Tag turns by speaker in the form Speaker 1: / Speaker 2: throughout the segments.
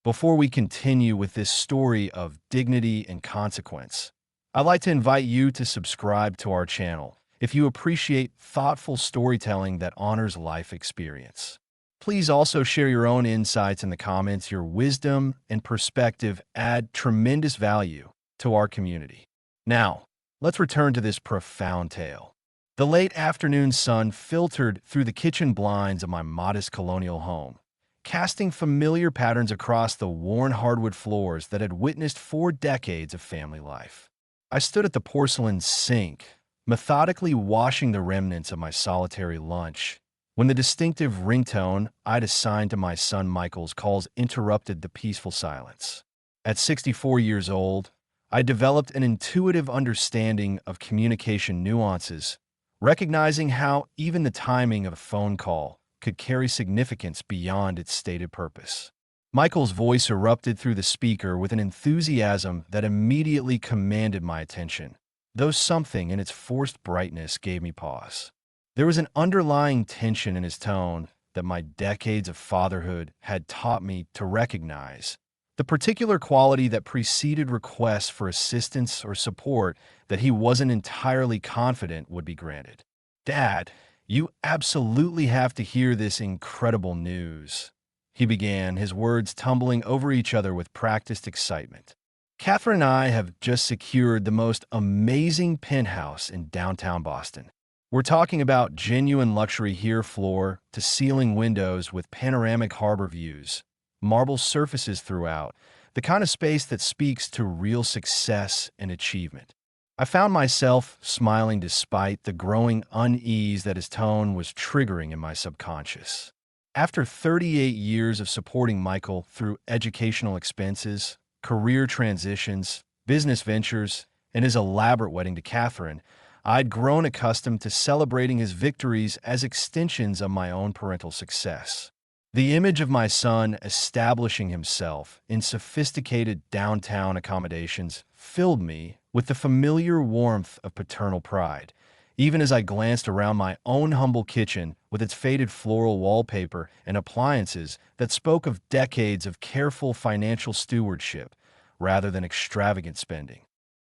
Speaker 1: Before we continue with this story of dignity and consequence, I'd like to invite you to subscribe to our channel if you appreciate thoughtful storytelling that honors life experience. Please also share your own insights in the comments. Your wisdom and perspective add tremendous value to our community. Now, let's return to this profound tale. The late afternoon sun filtered through the kitchen blinds of my modest colonial home, casting familiar patterns across the worn hardwood floors that had witnessed 4 decades of family life. I stood at the porcelain sink, methodically washing the remnants of my solitary lunch, when the distinctive ringtone I'd assigned to my son Michael's calls interrupted the peaceful silence. At 64 years old, I developed an intuitive understanding of communication nuances, recognizing how even the timing of a phone call could carry significance beyond its stated purpose. Michael's voice erupted through the speaker with an enthusiasm that immediately commanded my attention, though something in its forced brightness gave me pause. There was an underlying tension in his tone that my decades of fatherhood had taught me to recognize, the particular quality that preceded requests for assistance or support that he wasn't entirely confident would be granted. "Dad, you absolutely have to hear this incredible news," he began, his words tumbling over each other with practiced excitement. "Catherine and I have just secured the most amazing penthouse in downtown Boston. We're talking about genuine luxury here, floor-to-ceiling windows with panoramic harbor views, marble surfaces throughout, the kind of space that speaks to real success and achievement." I found myself smiling despite the growing unease that his tone was triggering in my subconscious. After 38 years of supporting Michael through educational expenses, career transitions, business ventures, and his elaborate wedding to Catherine, I'd grown accustomed to celebrating his victories as extensions of my own parental success. The image of my son establishing himself in sophisticated downtown accommodations filled me with the familiar warmth of paternal pride, even as I glanced around my own humble kitchen with its faded floral wallpaper and appliances that spoke of decades of careful financial stewardship rather than extravagant spending.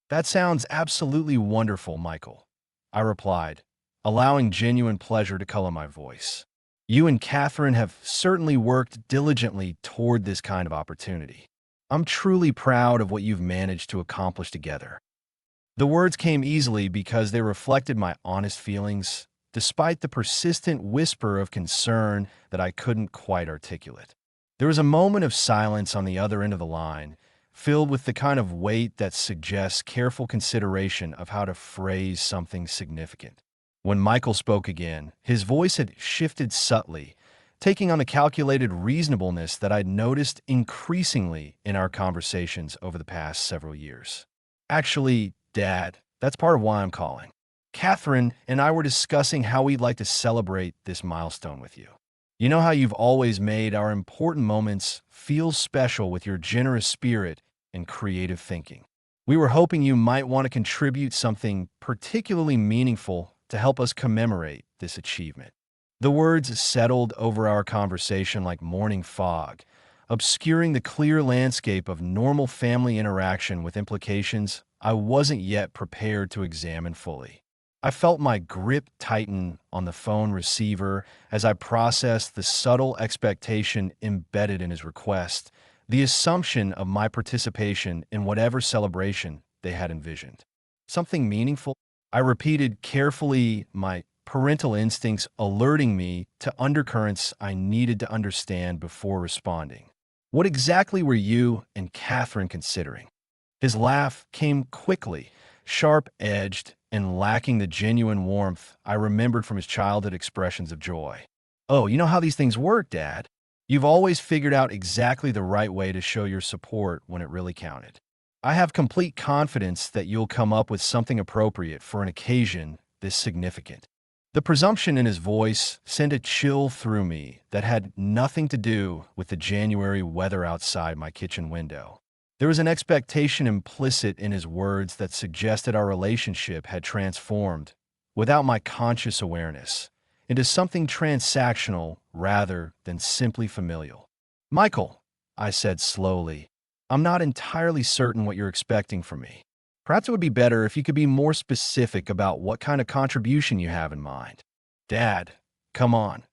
Speaker 1: "That sounds absolutely wonderful, Michael," I replied, allowing genuine pleasure to color my voice. "You and Catherine have certainly worked diligently toward this kind of opportunity. I'm truly proud of what you've managed to accomplish together." The words came easily because they reflected my honest feelings, despite the persistent whisper of concern that I couldn't quite articulate. There was a moment of silence on the other end of the line, filled with the kind of weight that suggests careful consideration of how to phrase something significant. When Michael spoke again, his voice had shifted subtly, taking on the calculated reasonableness that I'd noticed increasingly in our conversations over the past several years. "Actually, Dad, that's part of why I'm calling. Catherine and I were discussing how we'd like to celebrate this milestone with you. You know how you've always made our important moments feel special with your generous spirit and creative thinking. We were hoping you might want to contribute something particularly meaningful to help us commemorate this achievement." The words settled over our conversation like morning fog, obscuring the clear landscape of normal family interaction with implications I wasn't yet prepared to examine fully. I felt my grip tighten on the phone receiver as I processed the subtle expectation embedded in his request, the assumption of my participation in whatever celebration they had envisioned. "Something meaningful?" I repeated carefully, my parental instincts alerting me to undercurrents I needed to understand before responding. "What exactly were you and Catherine considering?" His laugh came quickly, sharp-edged, and lacking the genuine warmth I remembered from his childhood expressions of joy. "Oh, you know how these things work, Dad. You've always figured out exactly the right way to show your support when it really counted. I have complete confidence that you'll come up with something appropriate for an occasion this significant." The presumption in his voice sent a chill through me that had nothing to do with the January weather outside my kitchen window. There was an expectation implicit in his words that suggested our relationship had transformed, without my conscious awareness, into something transactional rather than simply familial. "Michael, I said slowly. I'm not entirely certain what you're expecting from me. Perhaps it would be better if you could be more specific about what kind of contribution you have in mind. Dad, come on.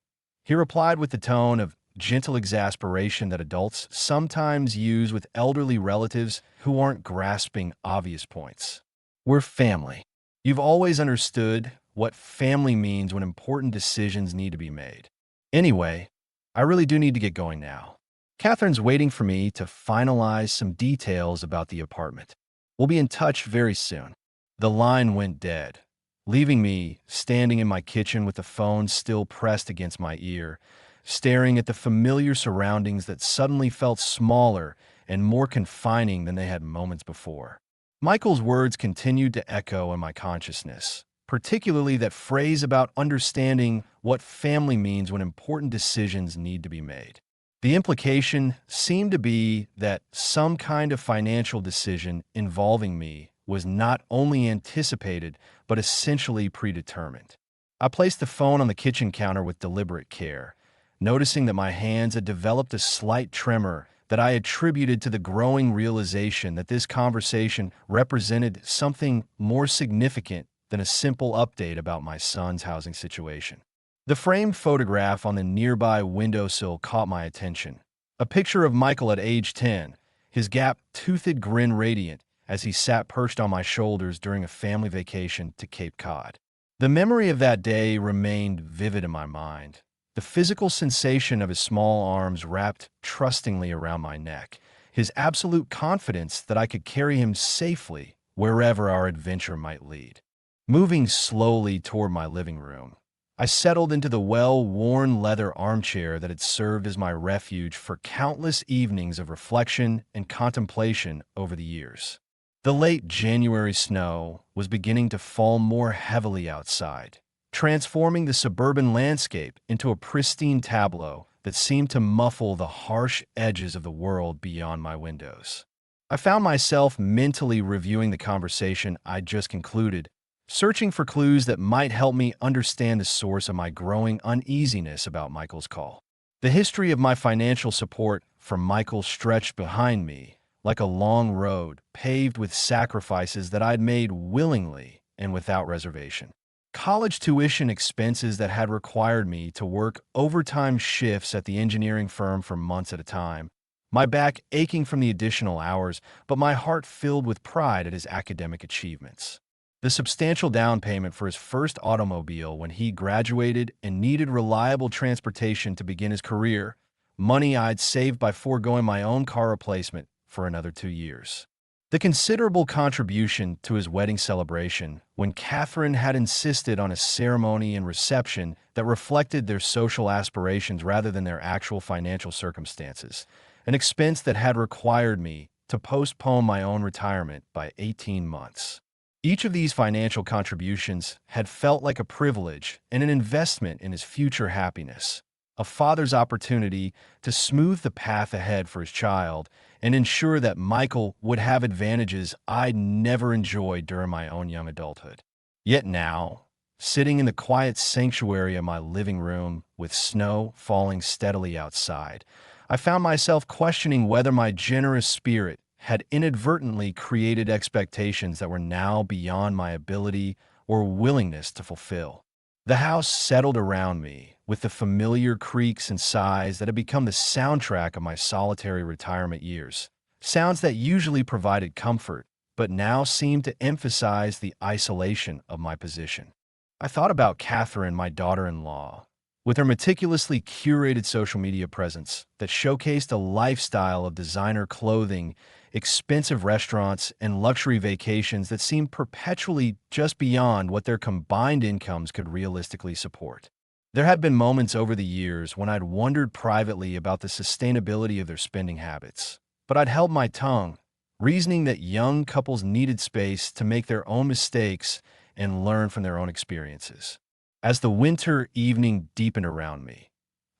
Speaker 1: He replied with the tone of gentle exasperation that adults sometimes use with elderly relatives who aren't grasping obvious points. We're family. You've always understood what family means when important decisions need to be made. Anyway, I really do need to get going now. Catherine's waiting for me to finalize some details about the apartment. We'll be in touch very soon. The line went dead, leaving me standing in my kitchen with the phone still pressed against my ear, staring at the familiar surroundings that suddenly felt smaller and more confining than they had moments before. Michael's words continued to echo in my consciousness, particularly that phrase about understanding what family means when important decisions need to be made. The implication seemed to be that some kind of financial decision involving me was not only anticipated, but essentially predetermined. I placed the phone on the kitchen counter with deliberate care, noticing that my hands had developed a slight tremor that I attributed to the growing realization that this conversation represented something more significant than a simple update about my son's housing situation. The framed photograph on the nearby windowsill caught my attention. A picture of Michael at age 10, his gap-toothed grin radiant as he sat perched on my shoulders during a family vacation to Cape Cod. The memory of that day remained vivid in my mind. The physical sensation of his small arms wrapped trustingly around my neck, his absolute confidence that I could carry him safely wherever our adventure might lead. Moving slowly toward my living room, I settled into the well-worn leather armchair that had served as my refuge for countless evenings of reflection and contemplation over the years. The late January snow was beginning to fall more heavily outside, transforming the suburban landscape into a pristine tableau that seemed to muffle the harsh edges of the world beyond my windows. I found myself mentally reviewing the conversation I'd just concluded, searching for clues that might help me understand the source of my growing uneasiness about Michael's call. The history of my financial support for Michael stretched behind me like a long road paved with sacrifices that I'd made willingly and without reservation. College tuition expenses that had required me to work overtime shifts at the engineering firm for months at a time, my back aching from the additional hours, but my heart filled with pride at his academic achievements. The substantial down payment for his first automobile when he graduated and needed reliable transportation to begin his career, money I'd saved by foregoing my own car replacement for another 2 years. The considerable contribution to his wedding celebration when Catherine had insisted on a ceremony and reception that reflected their social aspirations rather than their actual financial circumstances, an expense that had required me to postpone my own retirement by 18 months. Each of these financial contributions had felt like a privilege and an investment in his future happiness, a father's opportunity to smooth the path ahead for his child and ensure that Michael would have advantages I'd never enjoyed during my own young adulthood. Yet now, sitting in the quiet sanctuary of my living room with snow falling steadily outside, I found myself questioning whether my generous spirit had inadvertently created expectations that were now beyond my ability or willingness to fulfill. The house settled around me with the familiar creaks and sighs that had become the soundtrack of my solitary retirement years, sounds that usually provided comfort, but now seemed to emphasize the isolation of my position. I thought about Catherine, my daughter-in-law, with her meticulously curated social media presence that showcased a lifestyle of designer clothing, expensive restaurants, and luxury vacations that seemed perpetually just beyond what their combined incomes could realistically support. There had been moments over the years when I'd wondered privately about the sustainability of their spending habits, but I'd held my tongue, reasoning that young couples needed space to make their own mistakes and learn from their own experiences. As the winter evening deepened around me,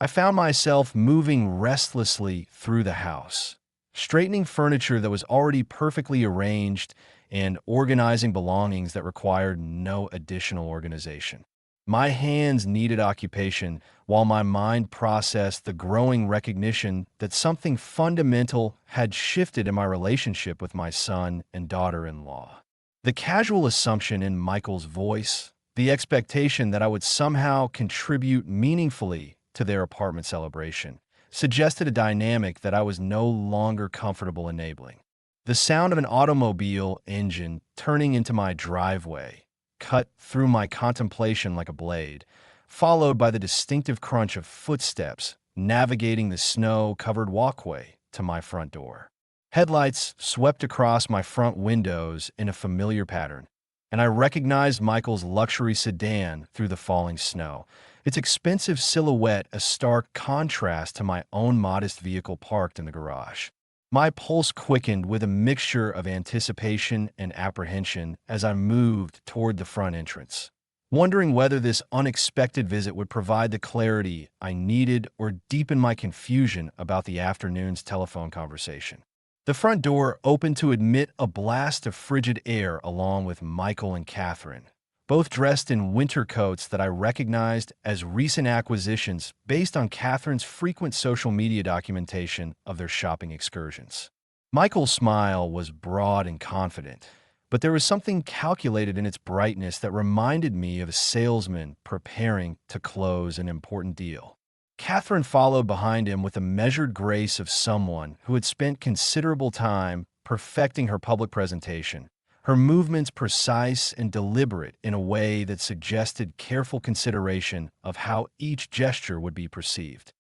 Speaker 1: I found myself moving restlessly through the house, straightening furniture that was already perfectly arranged and organizing belongings that required no additional organization. My hands needed occupation while my mind processed the growing recognition that something fundamental had shifted in my relationship with my son and daughter-in-law. The casual assumption in Michael's voice, the expectation that I would somehow contribute meaningfully to their apartment celebration, suggested a dynamic that I was no longer comfortable enabling. The sound of an automobile engine turning into my driveway cut through my contemplation like a blade, followed by the distinctive crunch of footsteps navigating the snow-covered walkway to my front door. Headlights swept across my front windows in a familiar pattern, and I recognized Michael's luxury sedan through the falling snow, its expensive silhouette a stark contrast to my own modest vehicle parked in the garage. My pulse quickened with a mixture of anticipation and apprehension as I moved toward the front entrance, wondering whether this unexpected visit would provide the clarity I needed or deepen my confusion about the afternoon's telephone conversation. The front door opened to admit a blast of frigid air along with Michael and Catherine, both dressed in winter coats that I recognized as recent acquisitions based on Catherine's frequent social media documentation of their shopping excursions. Michael's smile was broad and confident, but there was something calculated in its brightness that reminded me of a salesman preparing to close an important deal. Catherine followed behind him with the measured grace of someone who had spent considerable time perfecting her public presentation, her movements precise and deliberate in a way that suggested careful consideration of how each gesture would be perceived.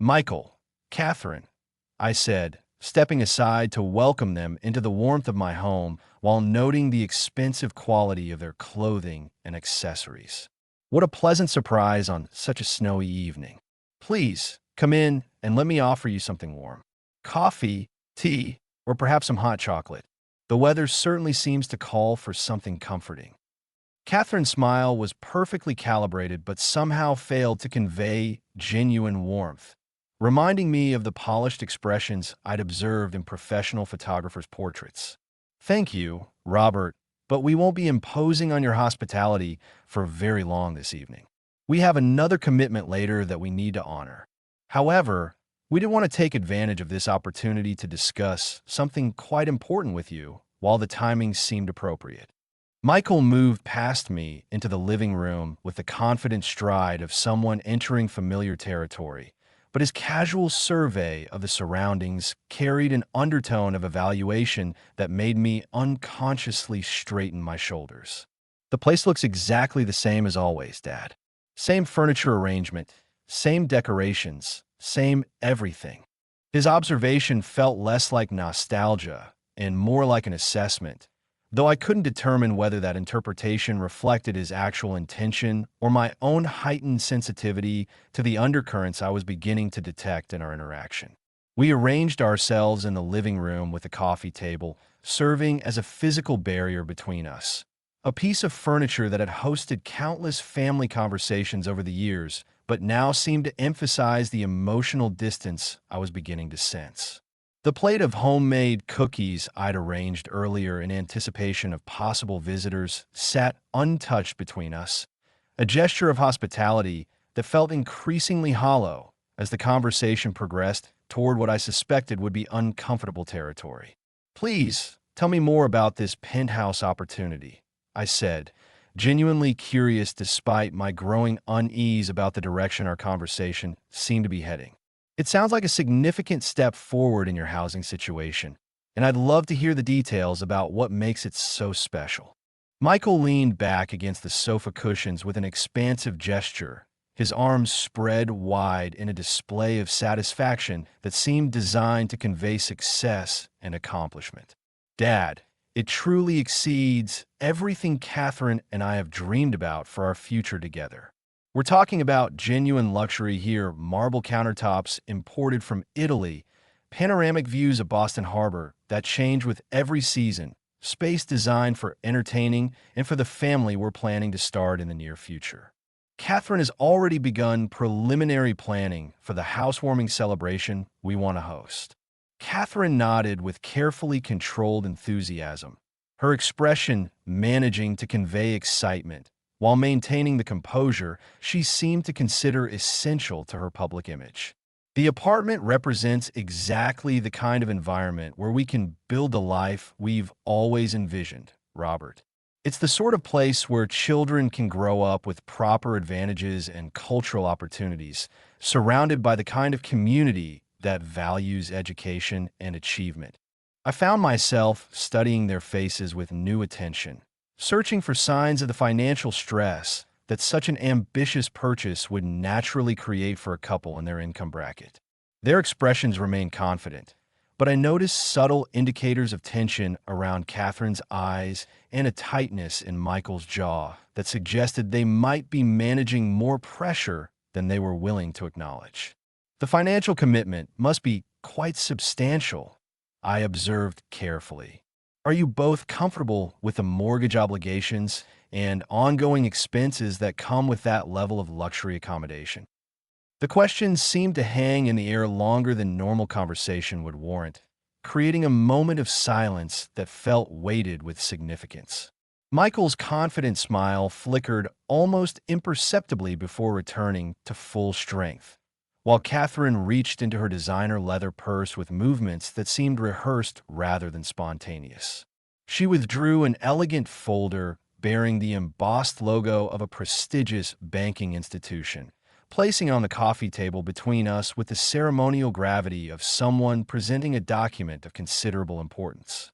Speaker 1: "Michael, Catherine," I said, stepping aside to welcome them into the warmth of my home while noting the expensive quality of their clothing and accessories. What a pleasant surprise on such a snowy evening. "Please, come in and let me offer you something warm. Coffee, tea, or perhaps some hot chocolate. The weather certainly seems to call for something comforting." Catherine's smile was perfectly calibrated but somehow failed to convey genuine warmth, reminding me of the polished expressions I'd observed in professional photographers' portraits. "Thank you, Robert, but we won't be imposing on your hospitality for very long this evening. We have another commitment later that we need to honor. However, we did want to take advantage of this opportunity to discuss something quite important with you while the timing seemed appropriate." Michael moved past me into the living room with the confident stride of someone entering familiar territory, but his casual survey of the surroundings carried an undertone of evaluation that made me unconsciously straighten my shoulders. "The place looks exactly the same as always, Dad. Same furniture arrangement, same decorations, same everything." His observation felt less like nostalgia and more like an assessment, though I couldn't determine whether that interpretation reflected his actual intention or my own heightened sensitivity to the undercurrents I was beginning to detect in our interaction. We arranged ourselves in the living room with a coffee table, serving as a physical barrier between us. A piece of furniture that had hosted countless family conversations over the years, but now seemed to emphasize the emotional distance I was beginning to sense. The plate of homemade cookies I'd arranged earlier in anticipation of possible visitors sat untouched between us, a gesture of hospitality that felt increasingly hollow as the conversation progressed toward what I suspected would be uncomfortable territory. "Please, tell me more about this penthouse opportunity," I said, genuinely curious despite my growing unease about the direction our conversation seemed to be heading. "It sounds like a significant step forward in your housing situation, and I'd love to hear the details about what makes it so special." Michael leaned back against the sofa cushions with an expansive gesture, his arms spread wide in a display of satisfaction that seemed designed to convey success and accomplishment. "Dad, it truly exceeds everything Catherine and I have dreamed about for our future together. We're talking about genuine luxury here, marble countertops imported from Italy, panoramic views of Boston Harbor that change with every season, space designed for entertaining and for the family we're planning to start in the near future." Catherine has already begun preliminary planning for the housewarming celebration we want to host. Catherine nodded with carefully controlled enthusiasm, her expression managing to convey excitement While maintaining the composure she seemed to consider essential to her public image. The apartment represents exactly the kind of environment where we can build the life we've always envisioned, Robert. It's the sort of place where children can grow up with proper advantages and cultural opportunities, surrounded by the kind of community that values education and achievement. I found myself studying their faces with new attention, searching for signs of the financial stress that such an ambitious purchase would naturally create for a couple in their income bracket. Their expressions remained confident, but I noticed subtle indicators of tension around Catherine's eyes and a tightness in Michael's jaw that suggested they might be managing more pressure than they were willing to acknowledge. The financial commitment must be quite substantial, I observed carefully. Are you both comfortable with the mortgage obligations and ongoing expenses that come with that level of luxury accommodation? The questions seemed to hang in the air longer than normal conversation would warrant, creating a moment of silence that felt weighted with significance. Michael's confident smile flickered almost imperceptibly before returning to full strength, while Catherine reached into her designer leather purse with movements that seemed rehearsed rather than spontaneous. She withdrew an elegant folder bearing the embossed logo of a prestigious banking institution, placing it on the coffee table between us with the ceremonial gravity of someone presenting a document of considerable importance.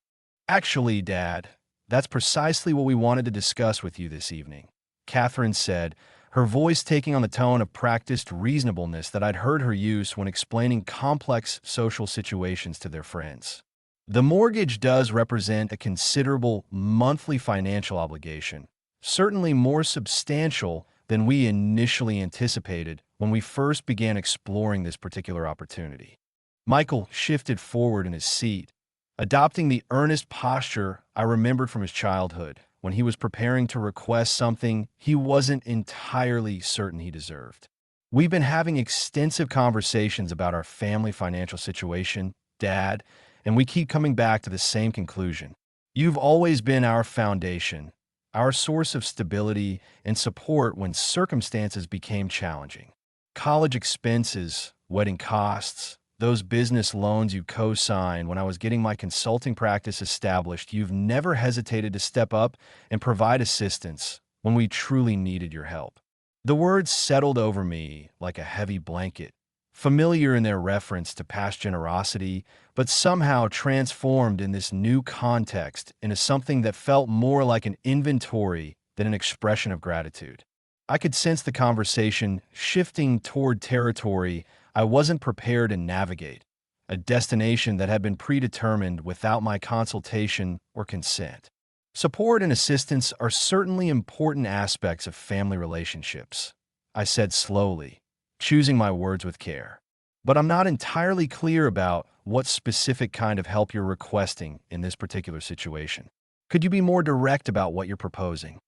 Speaker 1: Actually, Dad, that's precisely what we wanted to discuss with you this evening, Catherine said, her voice taking on the tone of practiced reasonableness that I'd heard her use when explaining complex social situations to their friends. The mortgage does represent a considerable monthly financial obligation, certainly more substantial than we initially anticipated when we first began exploring this particular opportunity. Michael shifted forward in his seat, adopting the earnest posture I remembered from his childhood when he was preparing to request something he wasn't entirely certain he deserved. We've been having extensive conversations about our family financial situation, Dad, and we keep coming back to the same conclusion. You've always been our foundation, our source of stability and support when circumstances became challenging. College expenses, wedding costs, those business loans you co-signed when I was getting my consulting practice established, you've never hesitated to step up and provide assistance when we truly needed your help. The words settled over me like a heavy blanket, familiar in their reference to past generosity, but somehow transformed in this new context into something that felt more like an inventory than an expression of gratitude. I could sense the conversation shifting toward territory I wasn't prepared to navigate, a destination that had been predetermined without my consultation or consent. Support and assistance are certainly important aspects of family relationships, I said slowly, choosing my words with care. But I'm not entirely clear about what specific kind of help you're requesting in this particular situation. Could you be more direct about what you're proposing?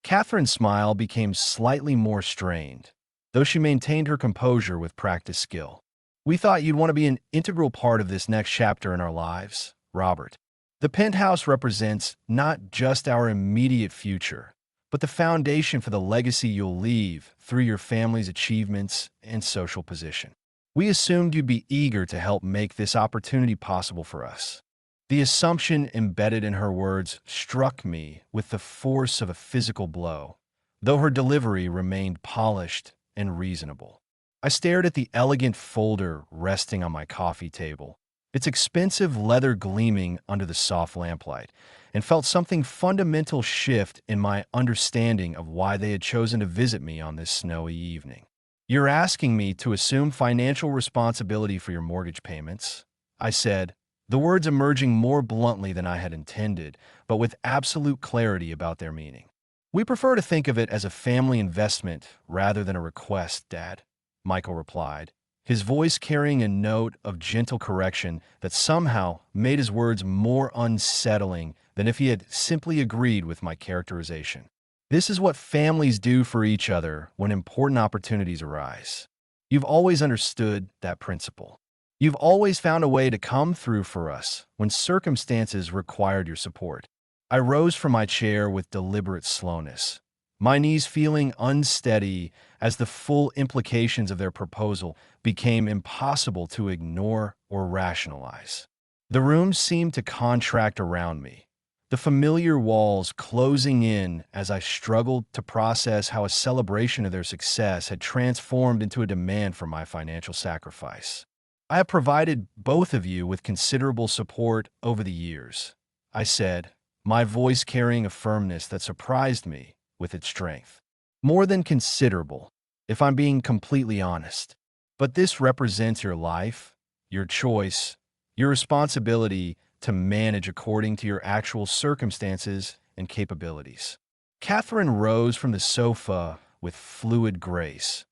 Speaker 1: Catherine's smile became slightly more strained, though she maintained her composure with practiced skill. We thought you'd want to be an integral part of this next chapter in our lives, Robert. The Penthouse represents not just our immediate future, but the foundation for the legacy you'll leave through your family's achievements and social position. We assumed you'd be eager to help make this opportunity possible for us. The assumption embedded in her words struck me with the force of a physical blow, though her delivery remained polished and reasonable. I stared at the elegant folder resting on my coffee table, its expensive leather gleaming under the soft lamplight, and felt something fundamental shift in my understanding of why they had chosen to visit me on this snowy evening. You're asking me to assume financial responsibility for your mortgage payments, I said, the words emerging more bluntly than I had intended, but with absolute clarity about their meaning. We prefer to think of it as a family investment rather than a request, Dad, Michael replied, his voice carrying a note of gentle correction that somehow made his words more unsettling than if he had simply agreed with my characterization. This is what families do for each other when important opportunities arise. You've always understood that principle. You've always found a way to come through for us when circumstances required your support. I rose from my chair with deliberate slowness, my knees feeling unsteady as the full implications of their proposal became impossible to ignore or rationalize. The room seemed to contract around me, the familiar walls closing in as I struggled to process how a celebration of their success had transformed into a demand for my financial sacrifice. I have provided both of you with considerable support over the years, I said, my voice carrying a firmness that surprised me with its strength. More than considerable, if I'm being completely honest. But this represents your life, your choice, your responsibility to manage according to your actual circumstances and capabilities. Catherine rose from the sofa with fluid grace,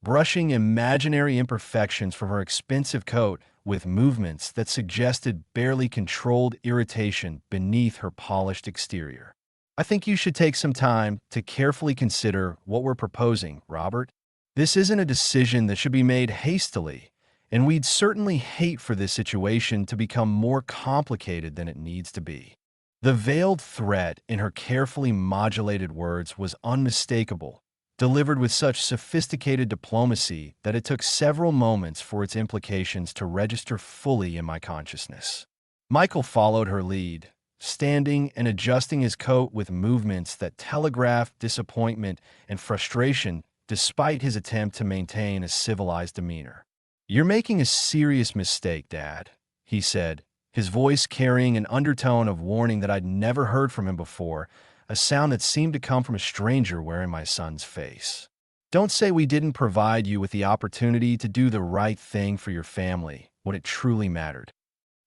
Speaker 1: brushing imaginary imperfections from her expensive coat with movements that suggested barely controlled irritation beneath her polished exterior. I think you should take some time to carefully consider what we're proposing, Robert. This isn't a decision that should be made hastily, and we'd certainly hate for this situation to become more complicated than it needs to be. The veiled threat in her carefully modulated words was unmistakable, delivered with such sophisticated diplomacy that it took several moments for its implications to register fully in my consciousness. Michael followed her lead, standing and adjusting his coat with movements that telegraphed disappointment and frustration despite his attempt to maintain a civilized demeanor. "You're making a serious mistake, Dad," he said, his voice carrying an undertone of warning that I'd never heard from him before, a sound that seemed to come from a stranger wearing my son's face. "Don't say we didn't provide you with the opportunity to do the right thing for your family when it truly mattered."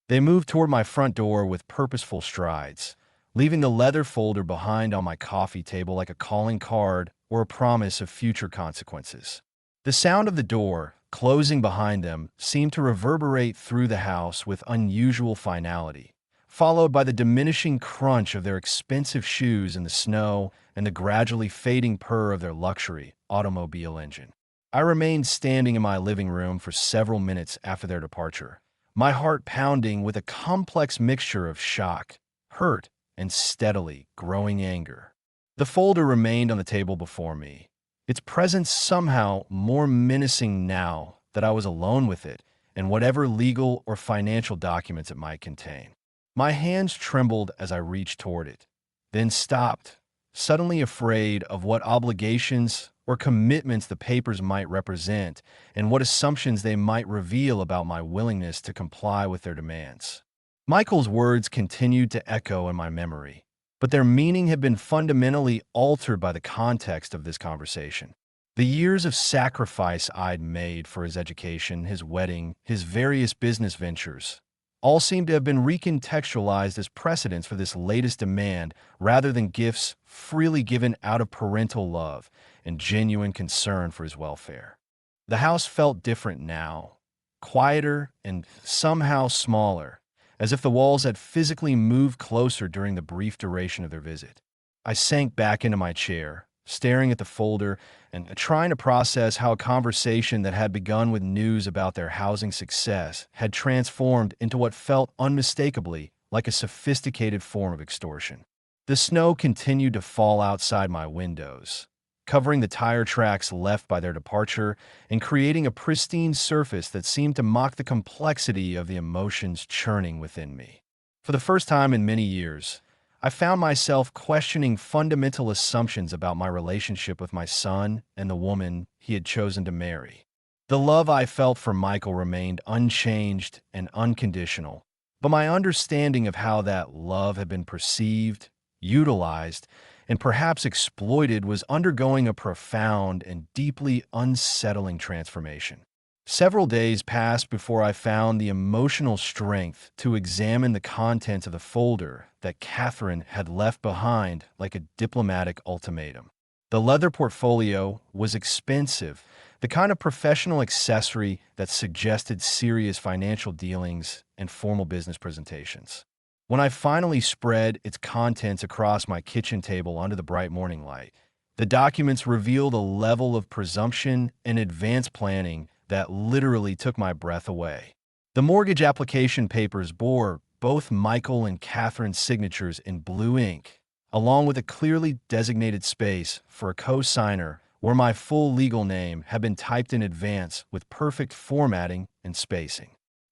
Speaker 1: They moved toward my front door with purposeful strides, leaving the leather folder behind on my coffee table like a calling card or a promise of future consequences. The sound of the door closing behind them seemed to reverberate through the house with unusual finality, followed by the diminishing crunch of their expensive shoes in the snow and the gradually fading purr of their luxury automobile engine. I remained standing in my living room for several minutes after their departure, my heart pounding with a complex mixture of shock, hurt, and steadily growing anger. The folder remained on the table before me, its presence somehow more menacing now that I was alone with it and whatever legal or financial documents it might contain. My hands trembled as I reached toward it, then stopped, suddenly afraid of what obligations or commitments the papers might represent and what assumptions they might reveal about my willingness to comply with their demands. Michael's words continued to echo in my memory, but their meaning had been fundamentally altered by the context of this conversation. The years of sacrifice I'd made for his education, his wedding, his various business ventures, all seemed to have been recontextualized as precedents for this latest demand rather than gifts freely given out of parental love and genuine concern for his welfare. The house felt different now, quieter and somehow smaller, as if the walls had physically moved closer during the brief duration of their visit. I sank back into my chair, staring at the folder and trying to process how a conversation that had begun with news about their housing success had transformed into what felt unmistakably like a sophisticated form of extortion. The snow continued to fall outside my windows, covering the tire tracks left by their departure and creating a pristine surface that seemed to mock the complexity of the emotions churning within me. For the first time in many years, I found myself questioning fundamental assumptions about my relationship with my son and the woman he had chosen to marry. The love I felt for Michael remained unchanged and unconditional, but my understanding of how that love had been perceived, utilized, and perhaps exploited was undergoing a profound and deeply unsettling transformation. Several days passed before I found the emotional strength to examine the contents of the folder that Catherine had left behind like a diplomatic ultimatum. The leather portfolio was expensive, the kind of professional accessory that suggested serious financial dealings and formal business presentations. When I finally spread its contents across my kitchen table under the bright morning light, the documents revealed a level of presumption and advanced planning that literally took my breath away. The mortgage application papers bore both Michael and Catherine's signatures in blue ink, along with a clearly designated space for a co-signer where my full legal name had been typed in advance with perfect formatting and spacing.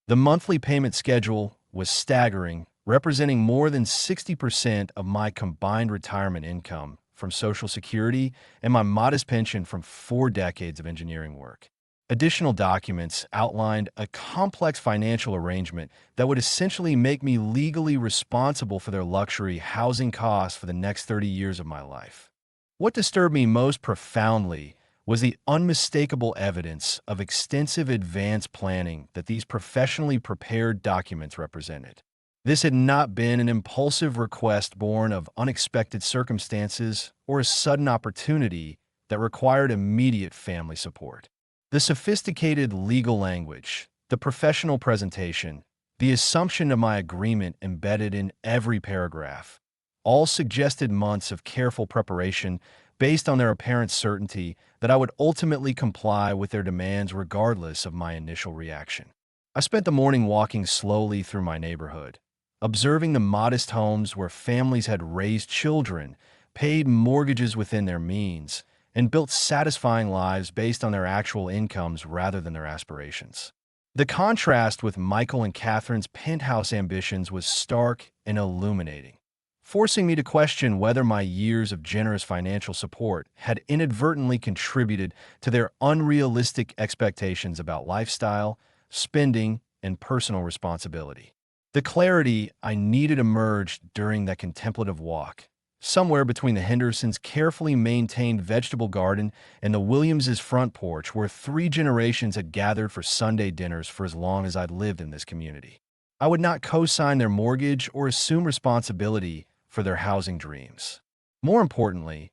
Speaker 1: The monthly payment schedule was staggering, representing more than 60% of my combined retirement income from Social Security and my modest pension from 4 decades of engineering work. Additional documents outlined a complex financial arrangement that would essentially make me legally responsible for their luxury housing costs for the next 30 years of my life. What disturbed me most profoundly was the unmistakable evidence of extensive advance planning that these professionally prepared documents represented. This had not been an impulsive request born of unexpected circumstances or a sudden opportunity that required immediate family support. The sophisticated legal language, the professional presentation, the assumption of my agreement embedded in every paragraph, all suggested months of careful preparation based on their apparent certainty that I would ultimately comply with their demands regardless of my initial reaction. I spent the morning walking slowly through my neighborhood, observing the modest homes where families had raised children, paid mortgages within their means, and built satisfying lives based on their actual incomes rather than their aspirations. The contrast with Michael and Catherine's penthouse ambitions was stark and illuminating, forcing me to question whether my years of generous financial support had inadvertently contributed to their unrealistic expectations about lifestyle, spending, and personal responsibility. The clarity I needed emerged during that contemplative walk, somewhere between the Hendersons' carefully maintained vegetable garden and the Williamses' front porch where 3 generations had gathered for Sunday dinners for as long as I'd lived in this community. I would not co-sign their mortgage or assume responsibility for their housing dreams. More importantly,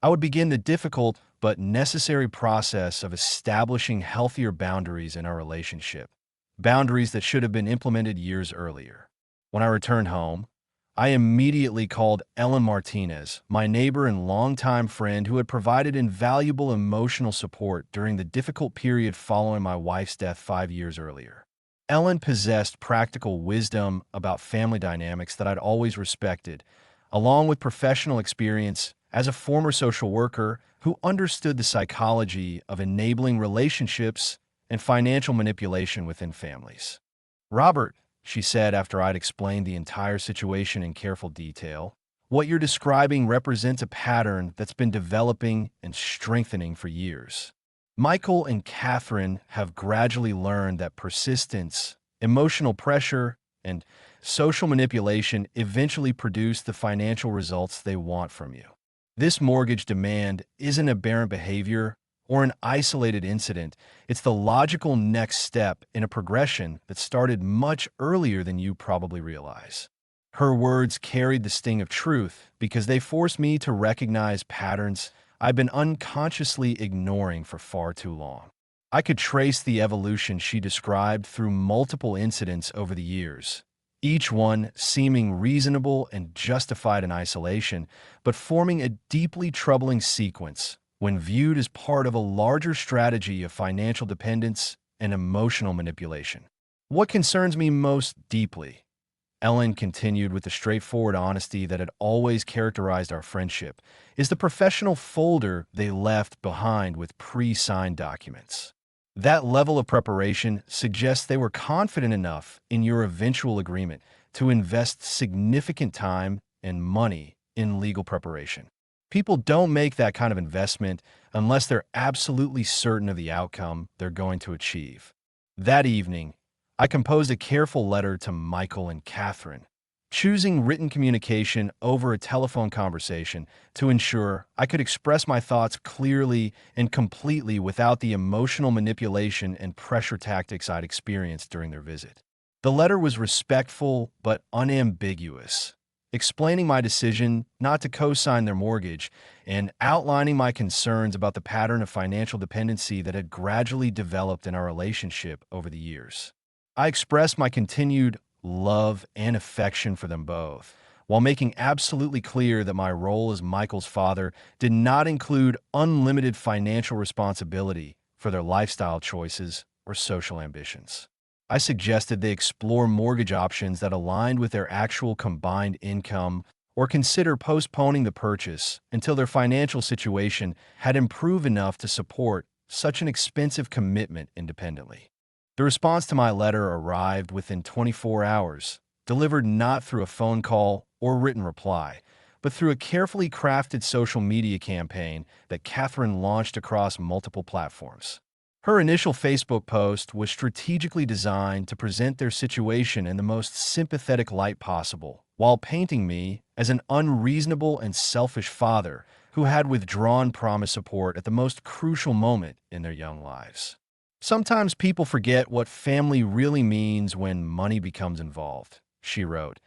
Speaker 1: I would begin the difficult but necessary process of establishing healthier boundaries in our relationship, boundaries that should have been implemented years earlier. When I returned home, I immediately called Ellen Martinez, my neighbor and longtime friend who had provided invaluable emotional support during the difficult period following my wife's death 5 years earlier. Ellen possessed practical wisdom about family dynamics that I'd always respected, along with professional experience as a former social worker who understood the psychology of enabling relationships and financial manipulation within families. "Robert," she said after I'd explained the entire situation in careful detail, "what you're describing represents a pattern that's been developing and strengthening for years. Michael and Catherine have gradually learned that persistence, emotional pressure, and social manipulation eventually produce the financial results they want from you. This mortgage demand isn't aberrant behavior or an isolated incident. It's the logical next step in a progression that started much earlier than you probably realize." Her words carried the sting of truth because they forced me to recognize patterns I'd been unconsciously ignoring for far too long. I could trace the evolution she described through multiple incidents over the years, each one seeming reasonable and justified in isolation, but forming a deeply troubling sequence when viewed as part of a larger strategy of financial dependence and emotional manipulation. "What concerns me most deeply," Ellen continued with the straightforward honesty that had always characterized our friendship, "is the professional folder they left behind with pre-signed documents. That level of preparation suggests they were confident enough in your eventual agreement to invest significant time and money in legal preparation. People don't make that kind of investment unless they're absolutely certain of the outcome they're going to achieve." That evening, I composed a careful letter to Michael and Catherine, choosing written communication over a telephone conversation to ensure I could express my thoughts clearly and completely without the emotional manipulation and pressure tactics I'd experienced during their visit. The letter was respectful but unambiguous, explaining my decision not to co-sign their mortgage and outlining my concerns about the pattern of financial dependency that had gradually developed in our relationship over the years. I expressed my continued love and affection for them both, while making absolutely clear that my role as Michael's father did not include unlimited financial responsibility for their lifestyle choices or social ambitions. I suggested they explore mortgage options that aligned with their actual combined income or consider postponing the purchase until their financial situation had improved enough to support such an expensive commitment independently. The response to my letter arrived within 24 hours, delivered not through a phone call or written reply, but through a carefully crafted social media campaign that Catherine launched across multiple platforms. Her initial Facebook post was strategically designed to present their situation in the most sympathetic light possible, while painting me as an unreasonable and selfish father who had withdrawn promised support at the most crucial moment in their young lives. Sometimes people forget what family really means when money becomes involved, she wrote,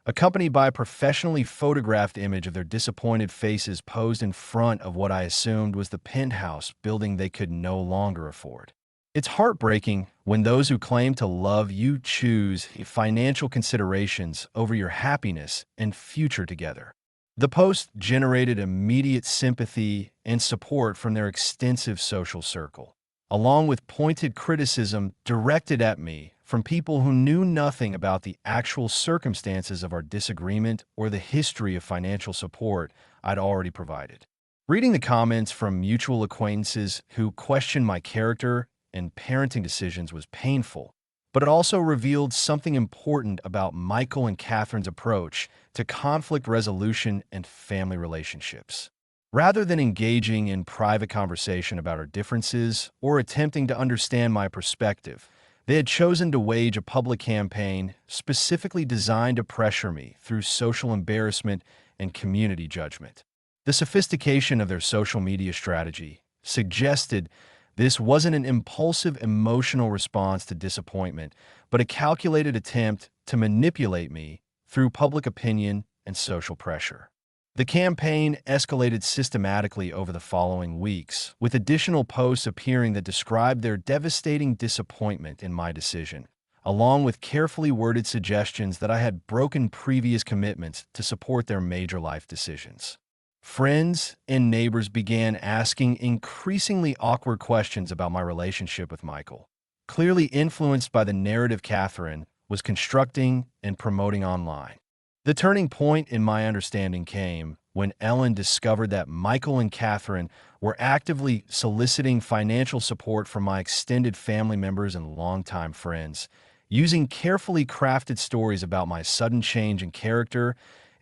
Speaker 1: accompanied by a professionally photographed image of their disappointed faces posed in front of what I assumed was the penthouse building they could no longer afford. It's heartbreaking when those who claim to love you choose financial considerations over your happiness and future together. The post generated immediate sympathy and support from their extensive social circle, along with pointed criticism directed at me from people who knew nothing about the actual circumstances of our disagreement or the history of financial support I'd already provided. Reading the comments from mutual acquaintances who questioned my character and parenting decisions was painful, but it also revealed something important about Michael and Catherine's approach to conflict resolution and family relationships. Rather than engaging in private conversation about our differences or attempting to understand my perspective, they had chosen to wage a public campaign specifically designed to pressure me through social embarrassment and community judgment. The sophistication of their social media strategy suggested this wasn't an impulsive emotional response to disappointment, but a calculated attempt to manipulate me through public opinion and social pressure. The campaign escalated systematically over the following weeks, with additional posts appearing that described their devastating disappointment in my decision, along with carefully worded suggestions that I had broken previous commitments to support their major life decisions. Friends and neighbors began asking increasingly awkward questions about my relationship with Michael, clearly influenced by the narrative Catherine was constructing and promoting online. The turning point in my understanding came when Ellen discovered that Michael and Catherine were actively soliciting financial support from my extended family members and longtime friends, using carefully crafted stories about my sudden change in character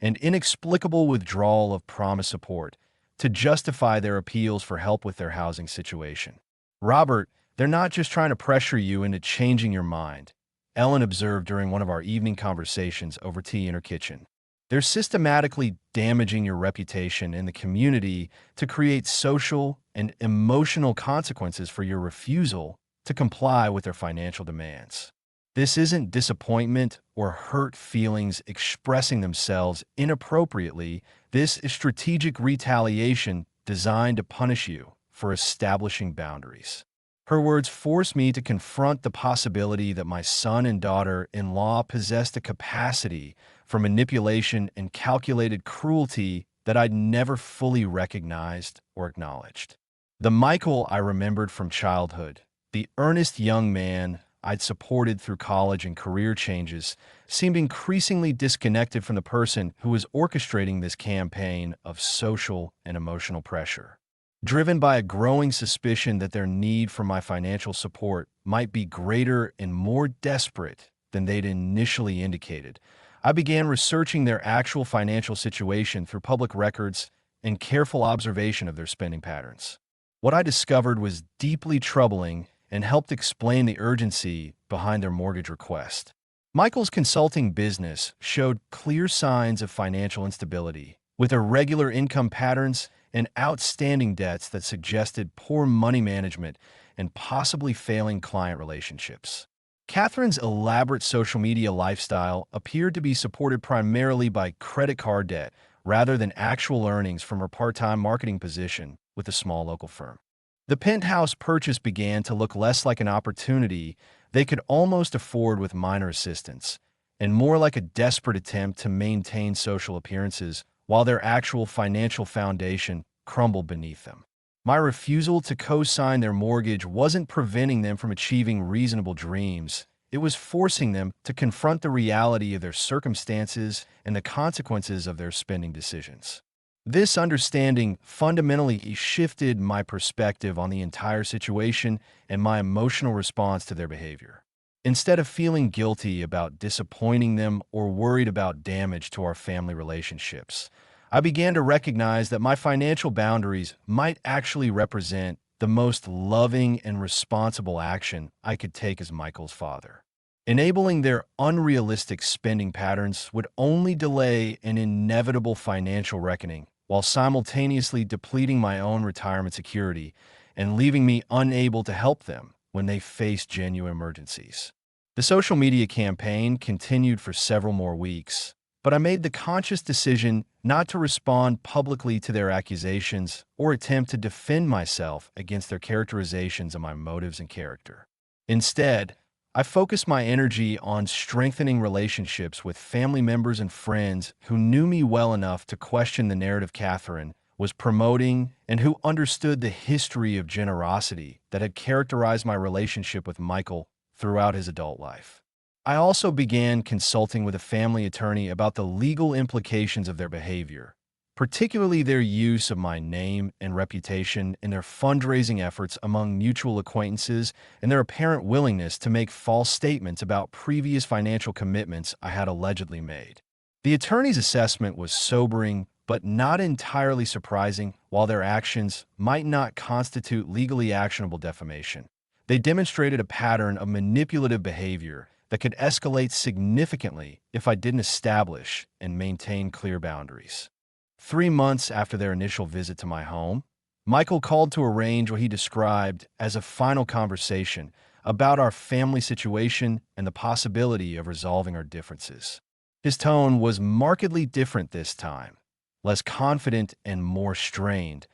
Speaker 1: and inexplicable withdrawal of promised support to justify their appeals for help with their housing situation. Robert, they're not just trying to pressure you into changing your mind, Ellen observed during one of our evening conversations over tea in her kitchen. They're systematically damaging your reputation in the community to create social and emotional consequences for your refusal to comply with their financial demands. This isn't disappointment or hurt feelings expressing themselves inappropriately. This is strategic retaliation designed to punish you for establishing boundaries. Her words forced me to confront the possibility that my son and daughter-in-law possessed a capacity for manipulation and calculated cruelty that I'd never fully recognized or acknowledged. The Michael I remembered from childhood, the earnest young man I'd supported through college and career changes, seemed increasingly disconnected from the person who was orchestrating this campaign of social and emotional pressure. Driven by a growing suspicion that their need for my financial support might be greater and more desperate than they'd initially indicated, I began researching their actual financial situation through public records and careful observation of their spending patterns. What I discovered was deeply troubling and helped explain the urgency behind their mortgage request. Michael's consulting business showed clear signs of financial instability, with irregular income patterns and outstanding debts that suggested poor money management and possibly failing client relationships. Catherine's elaborate social media lifestyle appeared to be supported primarily by credit card debt rather than actual earnings from her part-time marketing position with a small local firm. The penthouse purchase began to look less like an opportunity they could almost afford with minor assistance, and more like a desperate attempt to maintain social appearances while their actual financial foundation crumbled beneath them. My refusal to co-sign their mortgage wasn't preventing them from achieving reasonable dreams. it was forcing them to confront the reality of their circumstances and the consequences of their spending decisions. This understanding fundamentally shifted my perspective on the entire situation and my emotional response to their behavior. Instead of feeling guilty about disappointing them or worried about damage to our family relationships, I began to recognize that my financial boundaries might actually represent the most loving and responsible action I could take as Michael's father. Enabling their unrealistic spending patterns would only delay an inevitable financial reckoning while simultaneously depleting my own retirement security and leaving me unable to help them when they face genuine emergencies. The social media campaign continued for several more weeks, but I made the conscious decision not to respond publicly to their accusations or attempt to defend myself against their characterizations of my motives and character. Instead, I focused my energy on strengthening relationships with family members and friends who knew me well enough to question the narrative Catherine was promoting and who understood the history of generosity that had characterized my relationship with Michael throughout his adult life. I also began consulting with a family attorney about the legal implications of their behavior, particularly their use of my name and reputation in their fundraising efforts among mutual acquaintances and their apparent willingness to make false statements about previous financial commitments I had allegedly made. The attorney's assessment was sobering but not entirely surprising. While their actions might not constitute legally actionable defamation, they demonstrated a pattern of manipulative behavior that could escalate significantly if I didn't establish and maintain clear boundaries. 3 months after their initial visit to my home, Michael called to arrange what he described as a final conversation about our family situation and the possibility of resolving our differences. His tone was markedly different this time, less confident and more strained,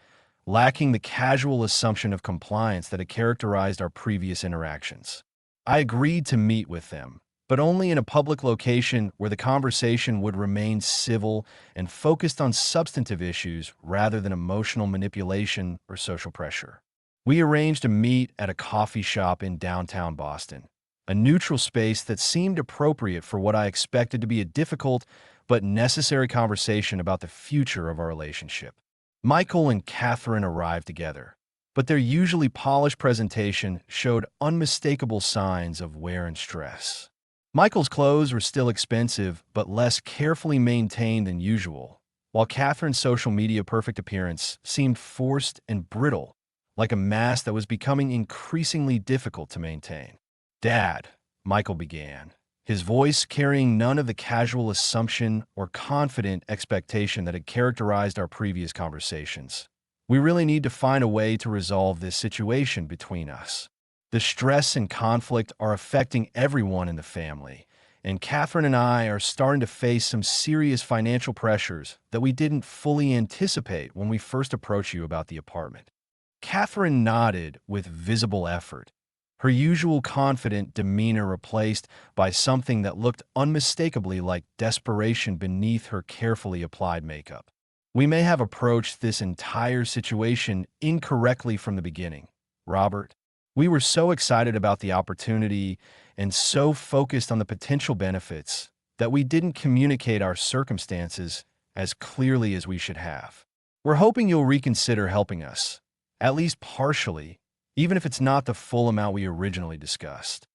Speaker 1: lacking the casual assumption of compliance that had characterized our previous interactions. I agreed to meet with them, but only in a public location where the conversation would remain civil and focused on substantive issues rather than emotional manipulation or social pressure. We arranged to meet at a coffee shop in downtown Boston, a neutral space that seemed appropriate for what I expected to be a difficult but necessary conversation about the future of our relationship. Michael and Catherine arrived together, but their usually polished presentation showed unmistakable signs of wear and stress. Michael's clothes were still expensive, but less carefully maintained than usual, while Catherine's social media perfect appearance seemed forced and brittle, like a mask that was becoming increasingly difficult to maintain. "Dad," Michael began, his voice carrying none of the casual assumption or confident expectation that had characterized our previous conversations. "We really need to find a way to resolve this situation between us. The stress and conflict are affecting everyone in the family, and Catherine and I are starting to face some serious financial pressures that we didn't fully anticipate when we first approached you about the apartment." Catherine nodded with visible effort, her usual confident demeanor replaced by something that looked unmistakably like desperation beneath her carefully applied makeup. "We may have approached this entire situation incorrectly from the beginning, Robert. We were so excited about the opportunity and so focused on the potential benefits that we didn't communicate our circumstances as clearly as we should have. We're hoping you'll reconsider helping us, at least partially, even if it's not the full amount we originally discussed."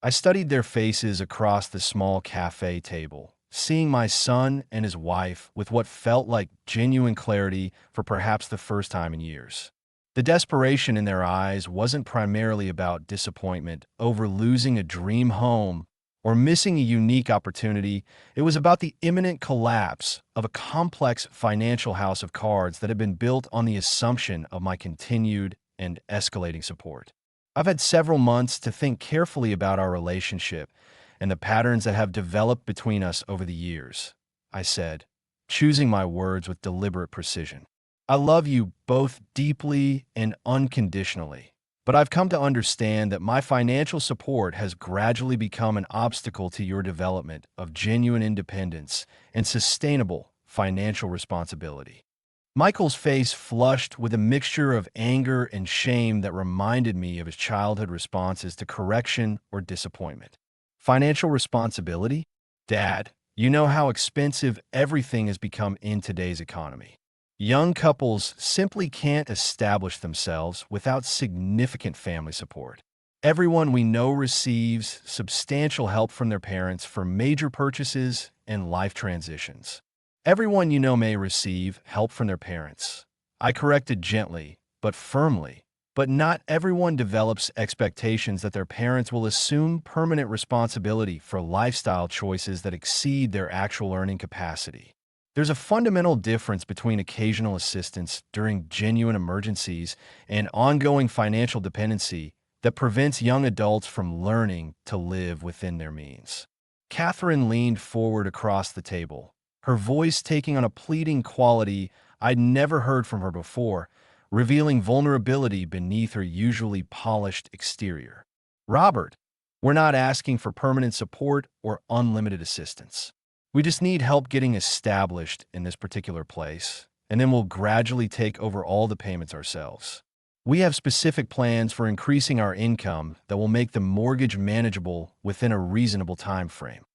Speaker 1: I studied their faces across the small cafe table, seeing my son and his wife with what felt like genuine clarity for perhaps the first time in years. The desperation in their eyes wasn't primarily about disappointment over losing a dream home or missing a unique opportunity. It was about the imminent collapse of a complex financial house of cards that had been built on the assumption of my continued and escalating support. "I've had several months to think carefully about our relationship and the patterns that have developed between us over the years," I said, choosing my words with deliberate precision. "I love you both deeply and unconditionally, but I've come to understand that my financial support has gradually become an obstacle to your development of genuine independence and sustainable financial responsibility." Michael's face flushed with a mixture of anger and shame that reminded me of his childhood responses to correction or disappointment. Financial responsibility? Dad, you know how expensive everything has become in today's economy. Young couples simply can't establish themselves without significant family support. Everyone we know receives substantial help from their parents for major purchases and life transitions. Everyone you know may receive help from their parents. I corrected gently, but firmly. But not everyone develops expectations that their parents will assume permanent responsibility for lifestyle choices that exceed their actual earning capacity. There's a fundamental difference between occasional assistance during genuine emergencies and ongoing financial dependency that prevents young adults from learning to live within their means. Catherine leaned forward across the table, her voice taking on a pleading quality I'd never heard from her before, revealing vulnerability beneath her usually polished exterior. Robert, we're not asking for permanent support or unlimited assistance. We just need help getting established in this particular place, and then we'll gradually take over all the payments ourselves. We have specific plans for increasing our income that will make the mortgage manageable within a reasonable time frame.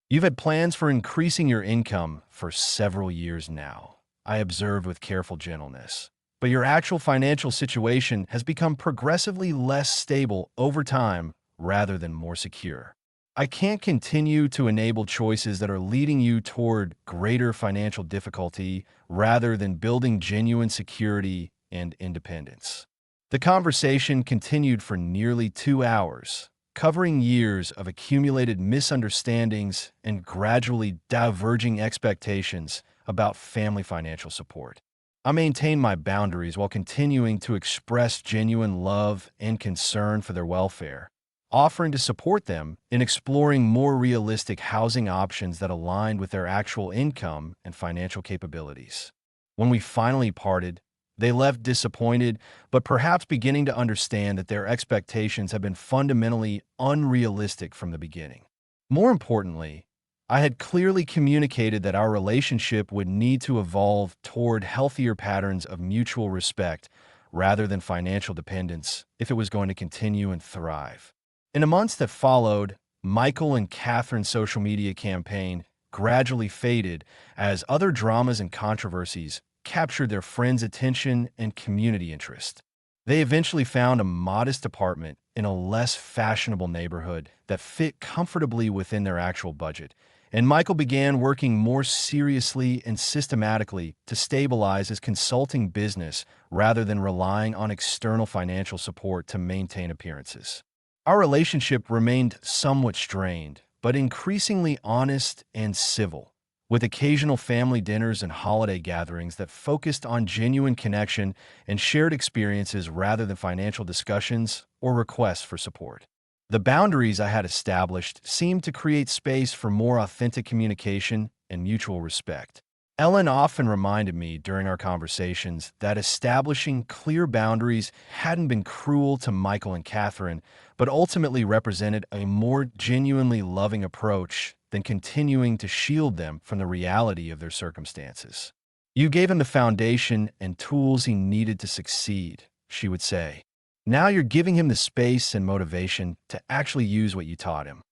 Speaker 1: You've had plans for increasing your income for several years now, I observed with careful gentleness. But your actual financial situation has become progressively less stable over time rather than more secure. I can't continue to enable choices that are leading you toward greater financial difficulty rather than building genuine security and independence. The conversation continued for nearly 2 hours, covering years of accumulated misunderstandings and gradually diverging expectations about family financial support. I maintained my boundaries while continuing to express genuine love and concern for their welfare, offering to support them in exploring more realistic housing options that aligned with their actual income and financial capabilities. When we finally parted, they left disappointed, but perhaps beginning to understand that their expectations had been fundamentally unrealistic from the beginning. More importantly, I had clearly communicated that our relationship would need to evolve toward healthier patterns of mutual respect rather than financial dependence if it was going to continue and thrive. In the months that followed, Michael and Catherine's social media campaign gradually faded as other dramas and controversies captured their friends' attention and community interest. They eventually found a modest apartment in a less fashionable neighborhood that fit comfortably within their actual budget, and Michael began working more seriously and systematically to stabilize his consulting business rather than relying on external financial support to maintain appearances. Our relationship remained somewhat strained, but increasingly honest and civil, with occasional family dinners and holiday gatherings that focused on genuine connection and shared experiences rather than financial discussions or requests for support. The boundaries I had established seemed to create space for more authentic communication and mutual respect. Ellen often reminded me during our conversations that establishing clear boundaries hadn't been cruel to Michael and Catherine, but ultimately represented a more genuinely loving approach than continuing to shield them from the reality of their circumstances. You gave him the foundation and tools he needed to succeed, she would say. Now you're giving him the space and motivation to actually use what you taught him.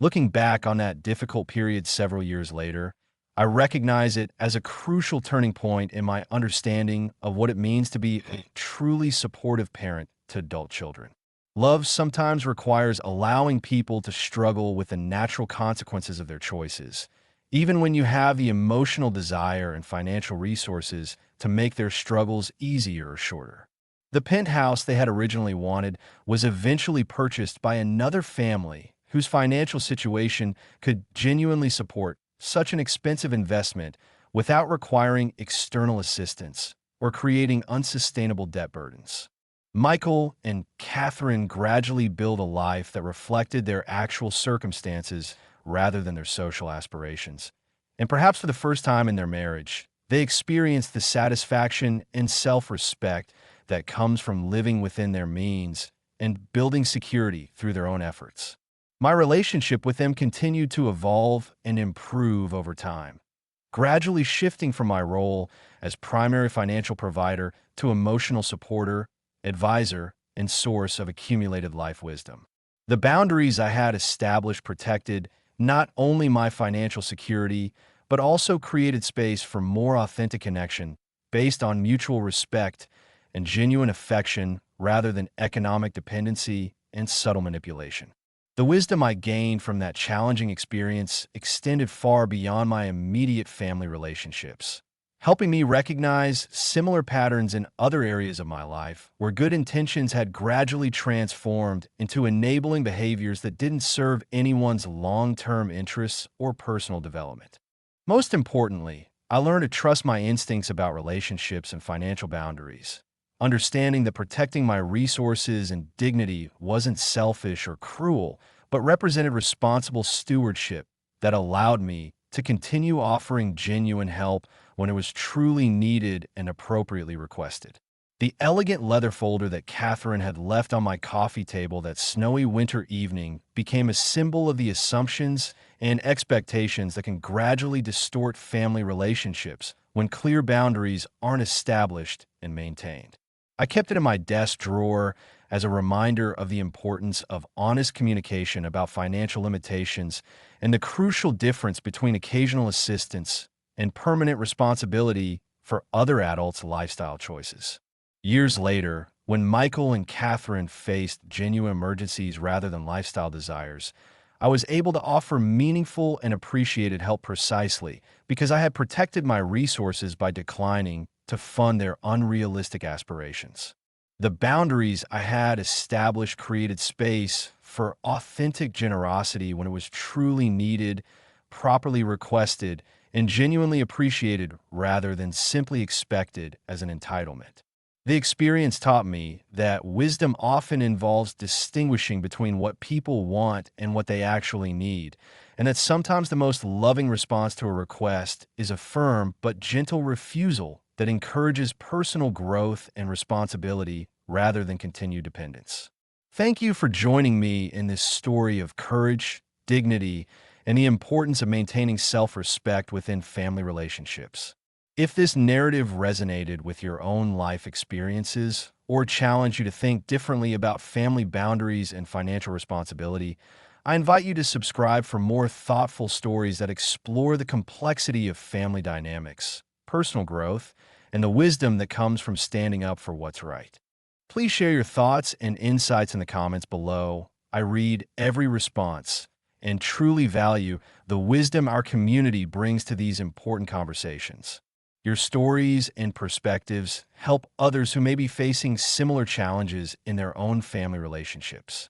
Speaker 1: Looking back on that difficult period several years later, I recognize it as a crucial turning point in my understanding of what it means to be a truly supportive parent to adult children. Love sometimes requires allowing people to struggle with the natural consequences of their choices, even when you have the emotional desire and financial resources to make their struggles easier or shorter. The penthouse they had originally wanted was eventually purchased by another family whose financial situation could genuinely support such an expensive investment without requiring external assistance or creating unsustainable debt burdens. Michael and Catherine gradually built a life that reflected their actual circumstances rather than their social aspirations. And perhaps for the first time in their marriage, they experienced the satisfaction and self-respect that comes from living within their means and building security through their own efforts. My relationship with them continued to evolve and improve over time, gradually shifting from my role as primary financial provider to emotional supporter, advisor, and source of accumulated life wisdom. The boundaries I had established protected not only my financial security, but also created space for more authentic connection based on mutual respect and genuine affection rather than economic dependency and subtle manipulation. The wisdom I gained from that challenging experience extended far beyond my immediate family relationships, helping me recognize similar patterns in other areas of my life where good intentions had gradually transformed into enabling behaviors that didn't serve anyone's long-term interests or personal development. Most importantly, I learned to trust my instincts about relationships and financial boundaries, understanding that protecting my resources and dignity wasn't selfish or cruel, but represented responsible stewardship that allowed me to continue offering genuine help when it was truly needed and appropriately requested. The elegant leather folder that Catherine had left on my coffee table that snowy winter evening became a symbol of the assumptions and expectations that can gradually distort family relationships when clear boundaries aren't established and maintained. I kept it in my desk drawer as a reminder of the importance of honest communication about financial limitations and the crucial difference between occasional assistance and permanent responsibility for other adults' lifestyle choices. Years later, when Michael and Catherine faced genuine emergencies rather than lifestyle desires, I was able to offer meaningful and appreciated help precisely because I had protected my resources by declining to fund their unrealistic aspirations. The boundaries I had established created space for authentic generosity when it was truly needed, properly requested, and genuinely appreciated rather than simply expected as an entitlement. The experience taught me that wisdom often involves distinguishing between what people want and what they actually need, and that sometimes the most loving response to a request is a firm but gentle refusal that encourages personal growth and responsibility rather than continued dependence. Thank you for joining me in this story of courage, dignity, and the importance of maintaining self-respect within family relationships. If this narrative resonated with your own life experiences or challenged you to think differently about family boundaries and financial responsibility, I invite you to subscribe for more thoughtful stories that explore the complexity of family dynamics, personal growth, and the wisdom that comes from standing up for what's right. Please share your thoughts and insights in the comments below. I read every response and truly value the wisdom our community brings to these important conversations. Your stories and perspectives help others who may be facing similar challenges in their own family relationships.